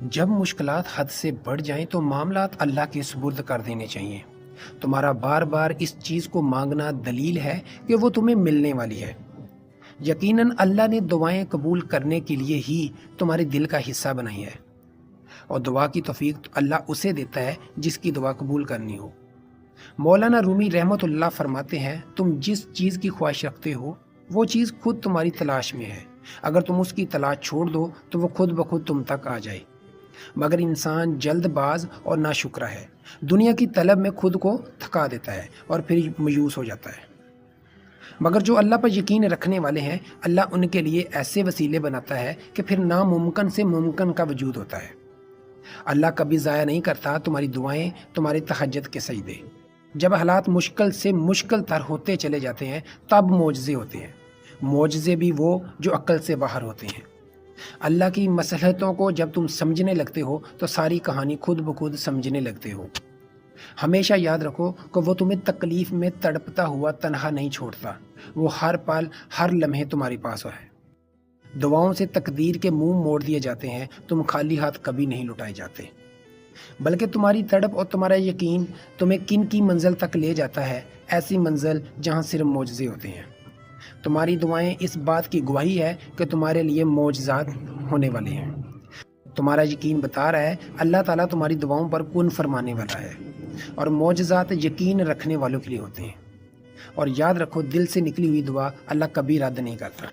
جب مشکلات حد سے بڑھ جائیں تو معاملات اللہ کے سپرد کر دینے چاہیے۔ تمہارا بار بار اس چیز کو مانگنا دلیل ہے کہ وہ تمہیں ملنے والی ہے۔ یقیناً اللہ نے دعائیں قبول کرنے کے لیے ہی تمہارے دل کا حصہ بنائی ہے، اور دعا کی توفیق اللہ اسے دیتا ہے جس کی دعا قبول کرنی ہو۔ مولانا رومی رحمۃ اللہ فرماتے ہیں، تم جس چیز کی خواہش رکھتے ہو وہ چیز خود تمہاری تلاش میں ہے، اگر تم اس کی تلاش چھوڑ دو تو وہ خود بخود تم تک آ جائے۔ مگر انسان جلد باز اور ناشکرا ہے، دنیا کی طلب میں خود کو تھکا دیتا ہے اور پھر مایوس ہو جاتا ہے۔ مگر جو اللہ پر یقین رکھنے والے ہیں، اللہ ان کے لیے ایسے وسیلے بناتا ہے کہ پھر ناممکن سے ممکن کا وجود ہوتا ہے۔ اللہ کبھی ضائع نہیں کرتا تمہاری دعائیں، تمہارے تہجد کے سجدے۔ جب حالات مشکل سے مشکل تر ہوتے چلے جاتے ہیں تب معجزے ہوتے ہیں، معجزے بھی وہ جو عقل سے باہر ہوتے ہیں۔ اللہ کی مصلحتوں کو جب تم سمجھنے لگتے ہو تو ساری کہانی خود بخود سمجھنے لگتے ہو۔ ہمیشہ یاد رکھو کہ وہ تمہیں تکلیف میں تڑپتا ہوا تنہا نہیں چھوڑتا، وہ ہر پل ہر لمحے تمہارے پاس ہے۔ دعاؤں سے تقدیر کے منہ موڑ دیے جاتے ہیں، تم خالی ہاتھ کبھی نہیں لٹائے جاتے، بلکہ تمہاری تڑپ اور تمہارا یقین تمہیں کن کی منزل تک لے جاتا ہے، ایسی منزل جہاں صرف معجزے ہوتے ہیں۔ تمہاری دعائیں اس بات کی گواہی ہے کہ تمہارے لیے معجزات ہونے والے ہیں۔ تمہارا یقین بتا رہا ہے اللہ تعالیٰ تمہاری دعاؤں پر کن فرمانے والا ہے، اور معجزات یقین رکھنے والوں کے لیے ہوتے ہیں۔ اور یاد رکھو، دل سے نکلی ہوئی دعا اللہ کبھی رد نہیں کرتا۔